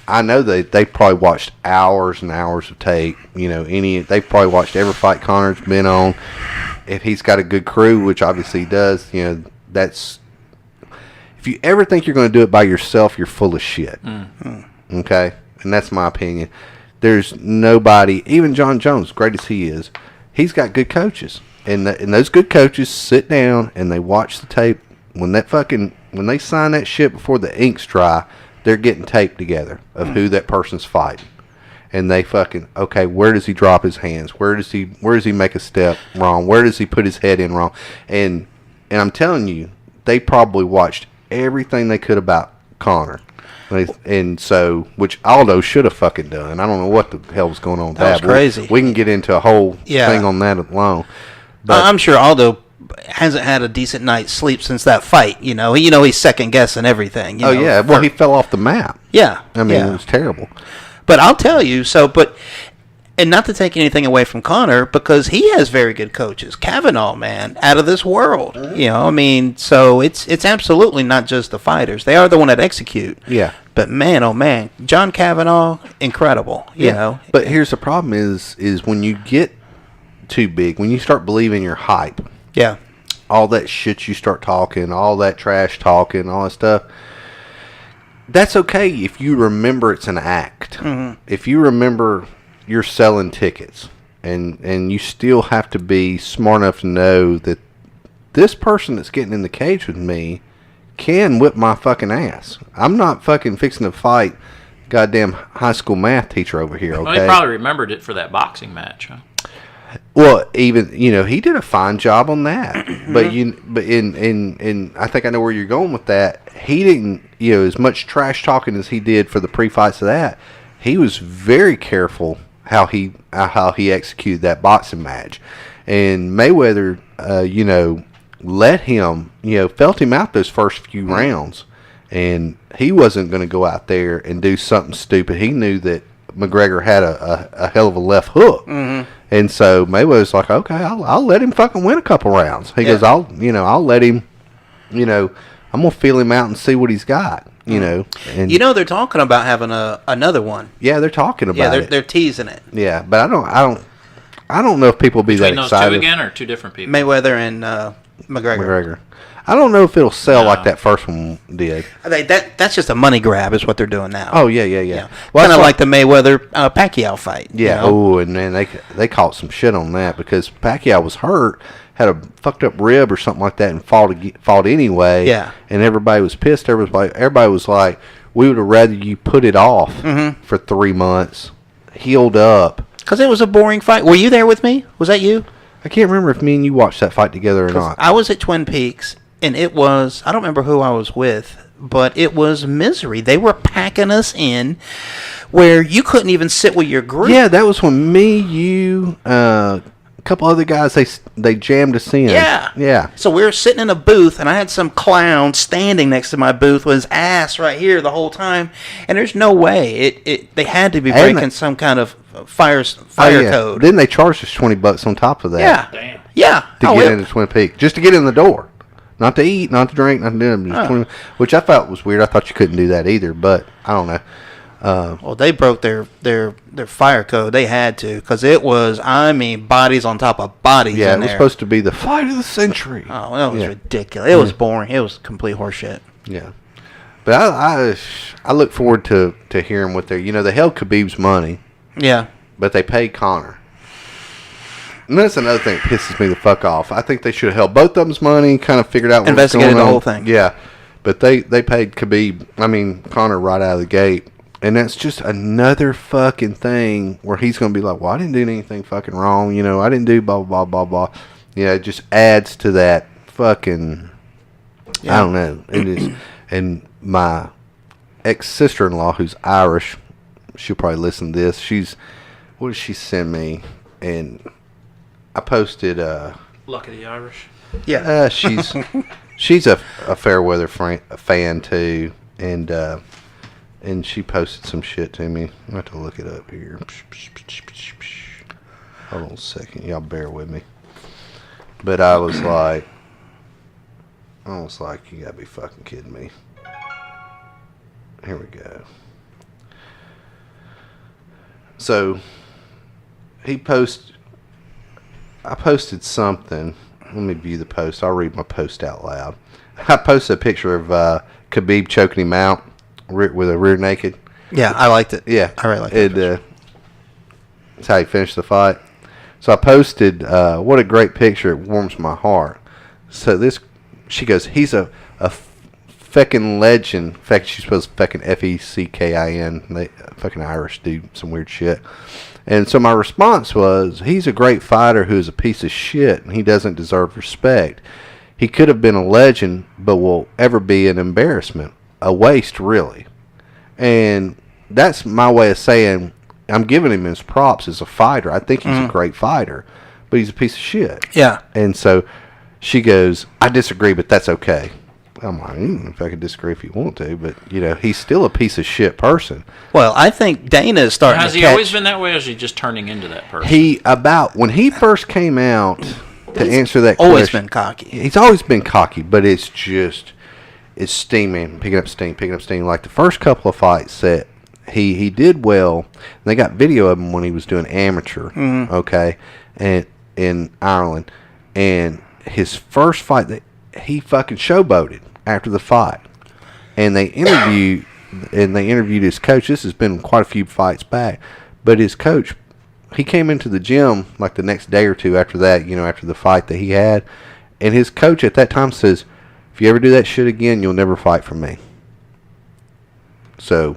I know they probably watched hours and hours of tape. They probably watched every fight Connor's been on. If he's got a good crew, which obviously he does, that's, if you ever think you're going to do it by yourself, you're full of shit. Mm-hmm. Okay? And that's my opinion. There's nobody, even John Jones, great as he is, he's got good coaches. And those good coaches sit down and they watch the tape. When they sign that shit before the ink's dry, they're getting tape together of who that person's fighting. And they okay, where does he drop his hands? Where does he make a step wrong? Where does he put his head in wrong? And I'm telling you, they probably watched everything they could about Connor. And so, which Aldo should have fucking done. I don't know what the hell was going on with that. That was crazy. We can get into a whole thing on that alone. But I'm sure Aldo hasn't had a decent night's sleep since that fight. He's second guessing everything. Yeah. Well, he fell off the map. Yeah. I mean, it was terrible. But I'll tell you, and not to take anything away from Connor, because he has very good coaches. Kavanaugh, man, out of this world. So it's absolutely not just the fighters. They are the one that execute. Yeah. But man, oh man, John Kavanaugh, incredible. You know. But here's the problem is when you get too big, when you start believing your hype. Yeah. All that shit you start talking, all that trash talking, all that stuff. That's okay if you remember it's an act. Mm-hmm. If you remember you're selling tickets, and you still have to be smart enough to know that this person that's getting in the cage with me can whip my fucking ass. I'm not fucking fixing to fight goddamn high school math teacher over here, okay? Well, he probably remembered it for that boxing match, huh? Well, even he did a fine job on that, but in I think I know where you're going with that. He didn't as much trash talking as he did for the pre-fights of that. He was very careful how he executed that boxing match, and Mayweather, let him felt him out those first few rounds, and he wasn't going to go out there and do something stupid. He knew that McGregor had a hell of a left hook. Mm-hmm. And so Mayweather's like, okay, I'll let him fucking win a couple rounds. He goes, I'll let him, I'm gonna feel him out and see what he's got, And they're talking about having another one. Yeah, they're talking about it. They're teasing it. Yeah, but I don't know if people will be Between that those excited. two again, or two different people? Mayweather and McGregor. I don't know if it'll sell like that first one did. That's just a money grab, is what they're doing now. Oh yeah. Well, kind of like the Mayweather Pacquiao fight. Yeah. Oh, and man, they caught some shit on that because Pacquiao was hurt, had a fucked up rib or something like that, and fought anyway. Yeah. And everybody was pissed. Everybody was like, we would have rather you put it off for 3 months, healed up. Because it was a boring fight. Were you there with me? Was that you? I can't remember if me and you watched that fight together or not. I was at Twin Peaks. And it was, I don't remember who I was with, but it was misery. They were packing us in where you couldn't even sit with your group. Yeah, that was when me, you, a couple other guys, they jammed us in. Yeah. So we were sitting in a booth, and I had some clown standing next to my booth with his ass right here the whole time. And there's no way. They had to be breaking some kind of fire code. Then they charged us $20 on top of that. Yeah. Damn. Yeah. To get into Twin Peaks. Just to get in the door. Not to eat, not to drink, not to do anything. Which I thought was weird. I thought you couldn't do that either, but I don't know. Well, they broke their fire code. They had to, because it was, bodies on top of bodies. Yeah, in it was supposed to be the fight of the century. Oh, that was ridiculous. It was boring. It was complete horseshit. Yeah, but I look forward to hearing what they held Khabib's money. Yeah, but they paid Conor. And that's another thing that pisses me the fuck off. I think they should have held both of them's money, kind of figured out what was going on. Investigated the whole thing. Yeah. But they paid Conor right out of the gate. And that's just another fucking thing where he's going to be like, well, I didn't do anything fucking wrong. I didn't do blah, blah, blah, blah. Yeah, it just adds to that fucking, I don't know. It is. And my ex-sister-in-law, who's Irish, she'll probably listen to this. What did she send me? And I posted Lucky the Irish. Yeah. She's a Fairweather fan too, and she posted some shit to me. I have to look it up here. Hold on a second, y'all bear with me. But I was like, you gotta be fucking kidding me. Here we go. So I posted something. Let me view the post. I'll read my post out loud. I posted a picture of Kahbib choking him out with a rear naked. Yeah, I liked it. Yeah. I really liked it. That's how he finished the fight. So I posted, what a great picture. It warms my heart. So she goes, he's a feckin' legend. In fact, she's supposed to feckin' F-E-C-K-I-N. They fucking Irish do some weird shit. And so my response was, he's a great fighter who is a piece of shit, and he doesn't deserve respect. He could have been a legend, but will ever be an embarrassment. A waste, really. And that's my way of saying, I'm giving him his props as a fighter. I think he's a great fighter, but he's a piece of shit. Yeah. And so she goes, I disagree, but that's okay. I'm like, if I could disagree if you want to, but he's still a piece of shit person. Well, I think Dana is starting. Has he always been that way, or is he just turning into that person? When he first came out to answer that question, always been cocky. He's always been cocky, but it's steaming, picking up steam. Like the first couple of fights that he did well. And they got video of him when he was doing amateur, okay, and in Ireland, and his first fight he fucking showboated after the fight, and they interviewed his coach. This has been quite a few fights back, but his coach, he came into the gym like the next day or two after that, after the fight that he had, and his coach at that time says, if you ever do that shit again, you'll never fight for me. So,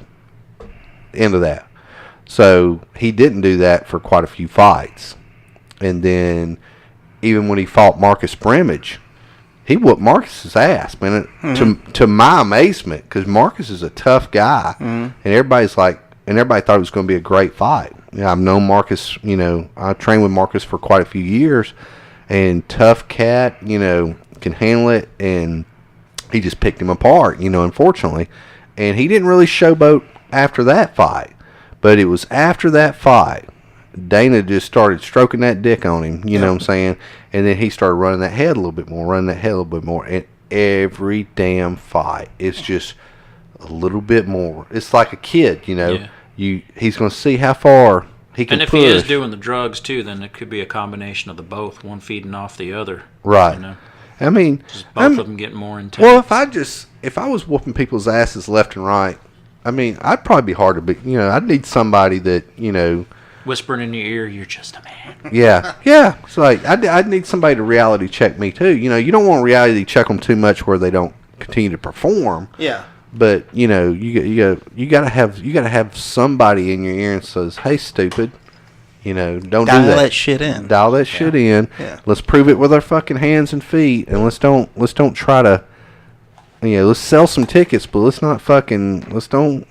end of that. So he didn't do that for quite a few fights, And then even when he fought Marcus Brimage, he whooped Marcus's ass, man. To my amazement, because Marcus is a tough guy, and everybody thought it was going to be a great fight. I've known Marcus. I trained with Marcus for quite a few years, and tough cat. Can handle it, and he just picked him apart. Unfortunately, and he didn't really showboat after that fight. But it was after that fight, Dana just started stroking that dick on him, you know what I'm saying? And then he started running that head a little bit more, And every damn fight, it's just a little bit more. It's like a kid, He's going to see how far he can push. And if he is doing the drugs, too, then it could be a combination of the both, one feeding off the other. Right. I mean, just both of them getting more intense. Well, if I was whooping people's asses left and right, I'd probably be hard to be. I'd need somebody that whispering in your ear, "You're just a man." Yeah. It's like I'd need somebody to reality check me too. You don't want to reality check them too much where they don't continue to perform. Yeah. But you gotta have somebody in your ear and says, "Hey, stupid, don't do that. Dial that shit in. Dial that shit in. Yeah. Let's prove it with our fucking hands and feet, and let's don't try to." Let's sell some tickets, but let's don't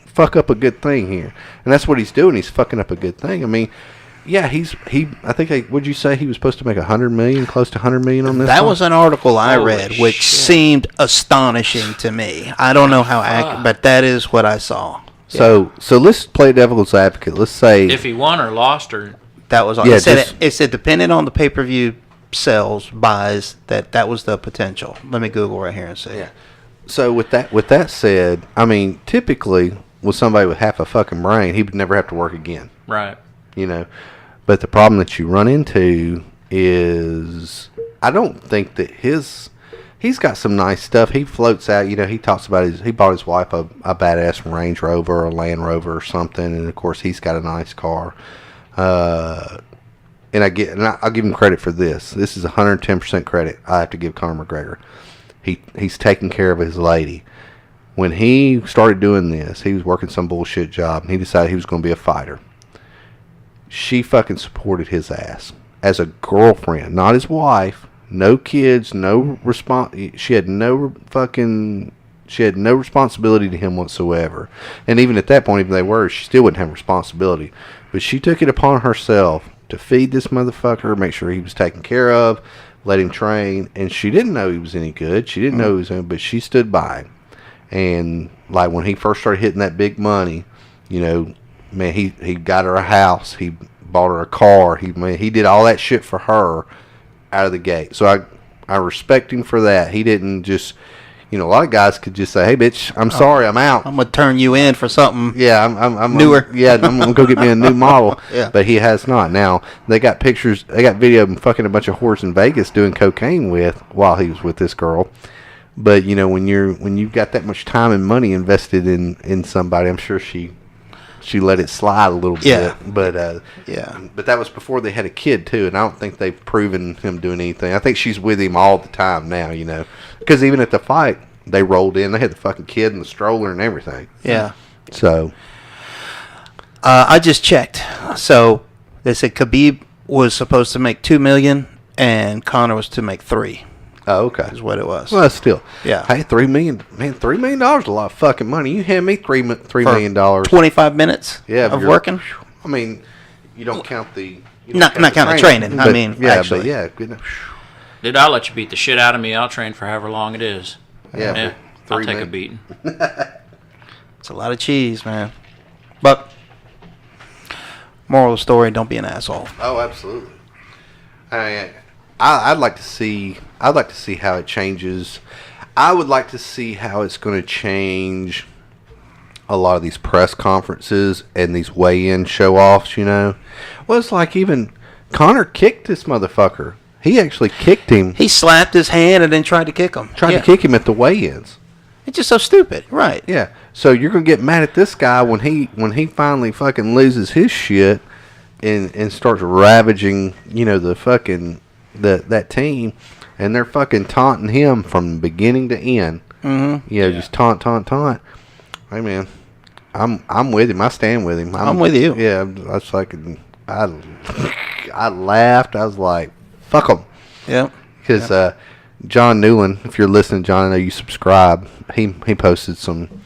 fuck up a good thing here. And that's what he's doing. He's fucking up a good thing. I think would you say he was supposed to make $100 million, close to $100 million on this? That one? was an article I Holy read, which shit. seemed astonishing to me. I don't know how accurate, but that is what I saw. So let's play devil's advocate. Let's say If he won or lost, or That was all. Yeah, It said depending on the pay-per-view sales, buys, that was the potential. Let me Google right here and see. Yeah. So with that said, typically with somebody with half a fucking brain, he would never have to work again. right? But the problem that you run into is I don't think that he's got some nice stuff. He floats out, he talks about he bought his wife a badass Range Rover or a Land Rover or something, and of course he's got a nice car. And I'll give him credit for this. This is 110% credit I have to give Conor McGregor. He's taking care of his lady. When he started doing this, he was working some bullshit job, and he decided he was going to be a fighter. She fucking supported his ass as a girlfriend, not his wife. No kids, no She had no responsibility to him whatsoever. And even at that point, even if they were, she still wouldn't have responsibility. But she took it upon herself to feed this motherfucker, make sure he was taken care of, let him train, and she didn't know he was any good. She didn't know he was any, but she stood by him. And like when he first started hitting that big money, man, he got her a house, he bought her a car, he did all that shit for her out of the gate. So I respect him for that. He didn't just, a lot of guys could just say, "Hey, bitch, I'm sorry, I'm out. I'm gonna turn you in for something." Yeah, I'm newer. I'm gonna go get me a new model. Yeah. But he has not. Now they got video of him fucking a bunch of whores in Vegas doing cocaine while he was with this girl. But when you've got that much time and money invested in somebody, I'm sure she let it slide a little bit. But but that was before they had a kid too, and I don't think they've proven him doing anything. I think she's with him all the time now, because even at the fight they rolled in, they had the fucking kid and the stroller and everything. Yeah. So I just checked. So they said Kahbib was supposed to make $2 million and Conor was to make $3 million. Oh, okay. Is what it was. Well, still. Yeah. Hey, $3 million. Man, $3 million is a lot of fucking money. You hand me $3 million. 25 minutes of working? You don't count the... Not count the training. But, actually. Dude, I'll let you beat the shit out of me. I'll train for however long it is. Yeah. I'll take a beating. It's a lot of cheese, man. But moral of the story, don't be an asshole. Oh, absolutely. I'd like to see how it changes. I would like to see how it's going to change a lot of these press conferences and these weigh-in show-offs, Well, it's like even Conor kicked this motherfucker. He actually kicked him. He slapped his hand and then tried to kick him. Tried to kick him at the weigh-ins. It's just so stupid. Right. Yeah. So you're going to get mad at this guy when he finally fucking loses his shit and starts ravaging, the fucking... that team, and they're fucking taunting him from beginning to end. Mm-hmm. Just taunt. Hey man, I'm with him. I stand with him. I'm with you. Yeah, that's like I I laughed. I was like, fuck them. Yep. Because John Newland, if you're listening, John, I know you subscribe. He posted some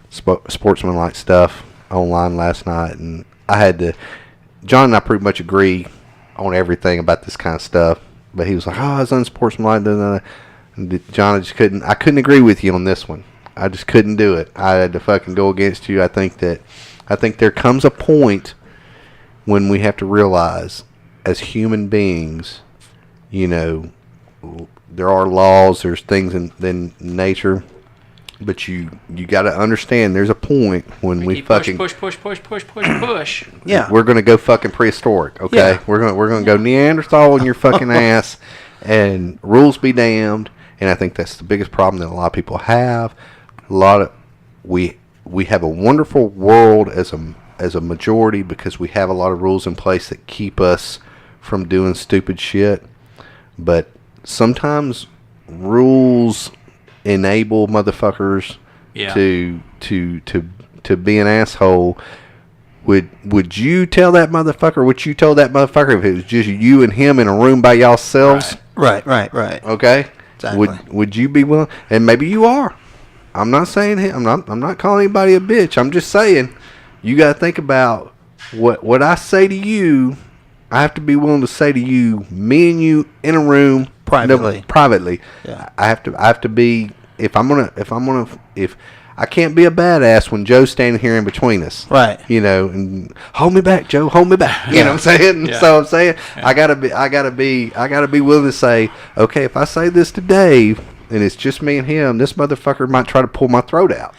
sportsmanlike stuff online last night, and I had to. John and I pretty much agree on everything about this kind of stuff, but he was like, "Oh, it's unsportsmanlike." John, I couldn't agree with you on this one. I just couldn't do it. I had to fucking go against you. I think there comes a point when we have to realize, as human beings, there are laws, there's things in nature, but you got to understand there's a point when we fucking push. Yeah. We're gonna go fucking prehistoric, okay? Yeah. We're gonna go Neanderthal in your fucking ass, and rules be damned. And I think that's the biggest problem that a lot of people have. We have a wonderful world as a majority because we have a lot of rules in place that keep us from doing stupid shit, but sometimes rules enable motherfuckers to be an asshole. Would you tell that motherfucker what you told that motherfucker if it was just you and him in a room by yourselves? Right. Okay. Exactly. Would you be willing? And maybe you are. I'm not saying I'm not calling anybody a bitch. I'm just saying you got to think about what I say to you. I have to be willing to say to you, me and you in a room privately. Yeah. I have to be if I can't be a badass when Joe's standing here in between us. Right. And hold me back, Joe, hold me back. You know what I'm saying? Yeah. So I'm saying I gotta be willing to say, okay, if I say this to Dave and it's just me and him, this motherfucker might try to pull my throat out.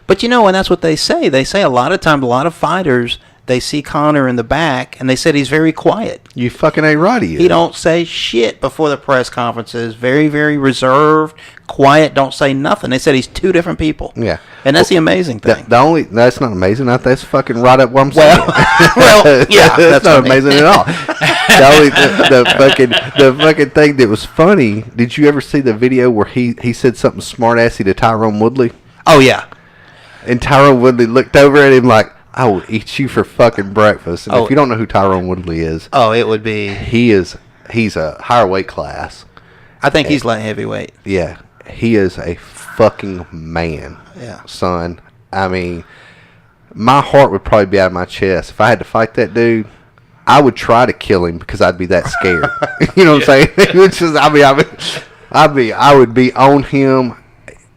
But and that's what they say. They say a lot of times, a lot of fighters, they see Conor in the back, and they said he's very quiet. You fucking ain't right, he is. He don't say shit before the press conferences. Very, very reserved, quiet, don't say nothing. They said he's two different people. Yeah. And that's the amazing thing. That's not amazing. That's fucking right up what I'm saying. Well, yeah. That's not amazing at all. The fucking thing that was funny, did you ever see the video where he said something smart-assy to Tyrone Woodley? Oh, yeah. And Tyrone Woodley looked over at him like, I will eat you for fucking breakfast. And if you don't know who Tyrone Woodley is, it would be. He's a higher weight class. I think he's light heavyweight. Yeah, he is a fucking man. Yeah, son. I mean, my heart would probably be out of my chest if I had to fight that dude. I would try to kill him because I'd be that scared. You know what I'm saying? It's just, I would be on him.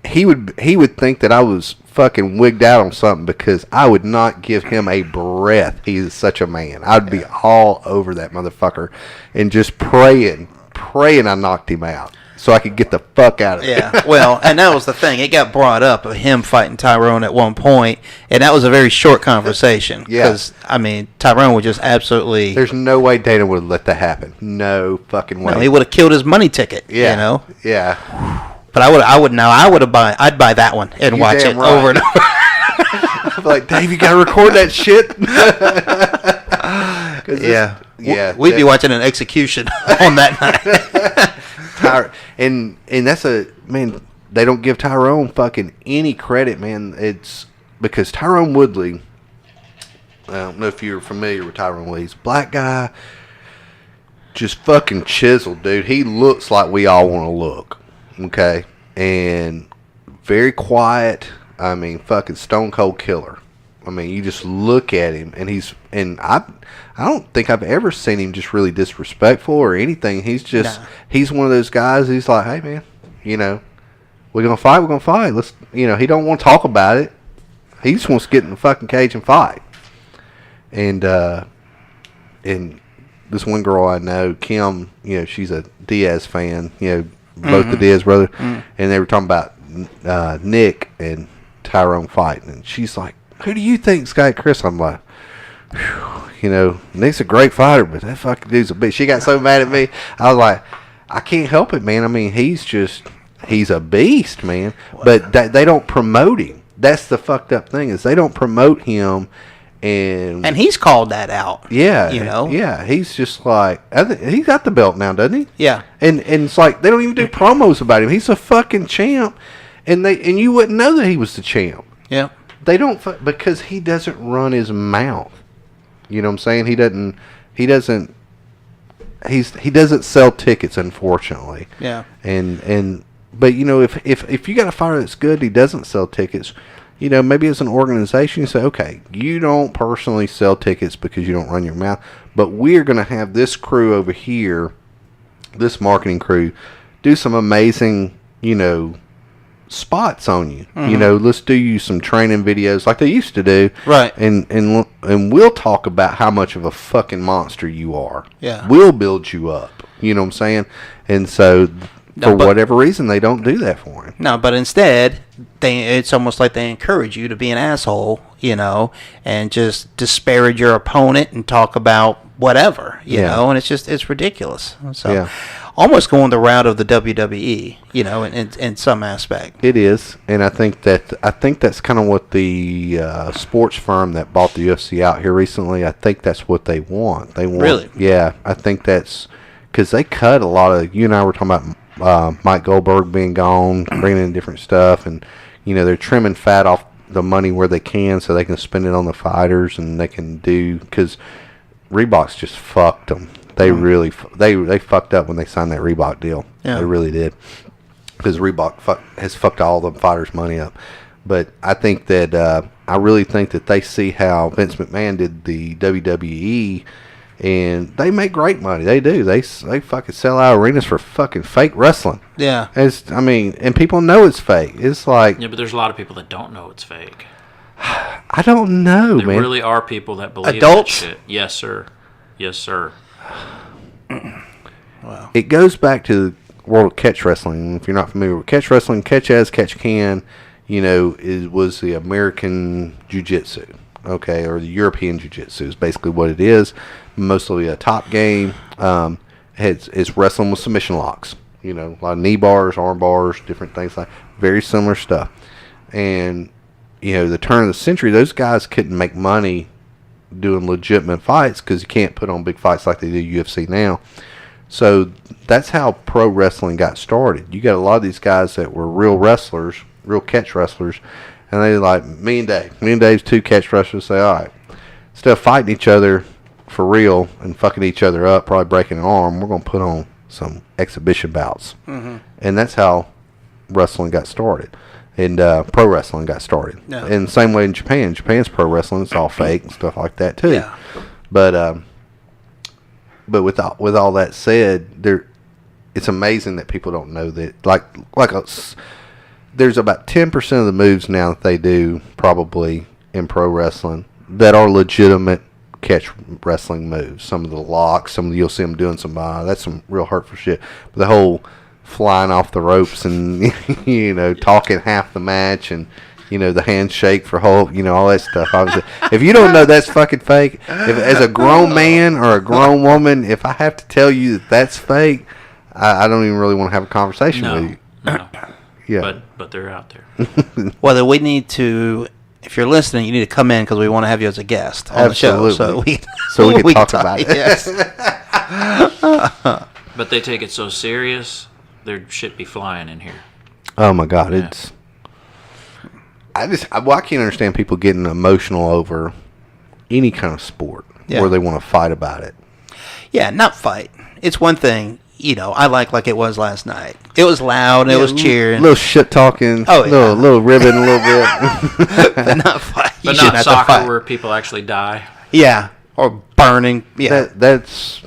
He would think that I was fucking wigged out on something because I would not give him a breath. He's such a man. I'd be all over that motherfucker and just praying I knocked him out so I could get the fuck out of it. Yeah, well, and that was the thing. It got brought up of him fighting Tyrone at one point, and that was a very short conversation. Yeah. Because, Tyrone would just absolutely... There's no way Dana would have let that happen. No fucking way. No, he would have killed his money ticket, Yeah. But I'd buy that one and watch it over and over. I'm like, Dave, you gotta record that shit. We'd be watching an execution on that night. And that's they don't give Tyrone fucking any credit, man. It's because Tyrone Woodley, I don't know if you're familiar with Tyrone Woodley, he's a black guy, just fucking chiseled, dude. He looks like we all want to look. Okay, and very quiet. Fucking stone cold killer. You just look at him, and I don't think I've ever seen him just really disrespectful or anything. He's just he's one of those guys. He's like, hey man, we're gonna fight. Let's, he don't want to talk about it. He just wants to get in the fucking cage and fight. And this one girl I know, Kim, she's a Diaz fan. Both the Diaz brothers, and they were talking about Nick and Tyrone fighting, and she's like, "Who do you think's got Chris?" I'm like, Nick's a great fighter, but that fucking dude's a bitch. She got so mad at me. I was like, I can't help it, man. He's a beast, man. But they don't promote him. That's the fucked up thing, is they don't promote him. And he's called that out. Yeah. Yeah. He's just like, he's got the belt now, doesn't he? Yeah. And it's like, they don't even do promos about him. He's a fucking champ. And you wouldn't know that he was the champ. Yeah. They don't, because he doesn't run his mouth. You know what I'm saying? He doesn't he doesn't sell tickets, unfortunately. Yeah. But if you got a fighter that's good, he doesn't sell tickets. Maybe as an organization, you say, okay, you don't personally sell tickets because you don't run your mouth, but we're going to have this crew over here, this marketing crew, do some amazing, spots on you. Let's do you some training videos like they used to do. Right. And we'll talk about how much of a fucking monster you are. Yeah. We'll build you up. You know what I'm saying? And so for whatever reason, they don't do that for him. No, but instead, it's almost like they encourage you to be an asshole, and just disparage your opponent and talk about whatever, you know, and it's ridiculous. So, almost going the route of the WWE, in some aspect. It is, and I think that's kind of what the sports firm that bought the UFC out here recently. I think that's what they want. Really? Yeah, I think that's because they cut a lot of. You and I were talking about Mike Goldberg being gone, bringing in different stuff, and they're trimming fat off the money where they can, so they can spend it on the fighters, and they can do because Reebok's just fucked them. They really they fucked up when they signed that Reebok deal. Yeah. They really did, because Reebok has fucked all the fighters' money up. But I think that I really think that they see how Vince McMahon did the WWE. And they make great money. They do. They fucking sell out arenas for fucking fake wrestling. Yeah. And people know it's fake. It's like... Yeah, but there's a lot of people that don't know it's fake. I don't know, man. There really are people that believe Adults? that shit. Yes, sir. Yes, sir. Wow. It goes back to the world of catch wrestling. If you're not familiar with catch wrestling, catch as, catch can, was the American jiu-jitsu. Okay, or the European jiu-jitsu is basically what it is. Mostly a top game. It's wrestling with submission locks. A lot of knee bars, arm bars, different things like very similar stuff. And the turn of the century, those guys couldn't make money doing legitimate fights because you can't put on big fights like they do UFC now. So that's how pro wrestling got started. You got a lot of these guys that were real wrestlers, real catch wrestlers. And they like, me and Dave's two catch wrestlers say, all right, instead of fighting each other for real and fucking each other up, probably breaking an arm, we're going to put on some exhibition bouts. Mm-hmm. And that's how wrestling got started. And pro wrestling got started. Yeah. And the same way in Japan. Japan's pro wrestling, it's all fake and stuff like that too. Yeah. But with all that said, it's amazing that people don't know that. There's about 10% of the moves now that they do probably in pro wrestling that are legitimate catch wrestling moves. Some of the locks, you'll see them doing some, that's some real hurtful shit. But the whole flying off the ropes and, talking half the match and, the handshake for whole, all that stuff. Obviously, if you don't know that's fucking fake, as a grown man or a grown woman, if I have to tell you that that's fake, I don't even really want to have a conversation with you. No. Yeah. But they're out there. Well, we need to, if you're listening, you need to come in because we want to have you as a guest on the show. So we can talk about it. Yes. But they take it so serious, there should be flying in here. Oh, my God. Yeah. I can't understand people getting emotional over any kind of sport where they want to fight about it. Yeah, not fight. It's one thing. I like it was last night. It was loud. It was cheering. A little shit talking. Oh, yeah. Little ribbon a little bit. But not fight. But not soccer where people actually die. Yeah. Or burning. Yeah. That's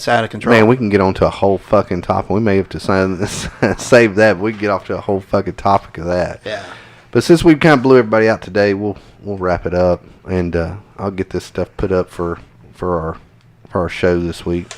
out of control. Man, we can get onto a whole fucking topic. We may have to save that, but we can get off to a whole fucking topic of that. Yeah. But since we kind of blew everybody out today, we'll wrap it up. And I'll get this stuff put up for our show this week.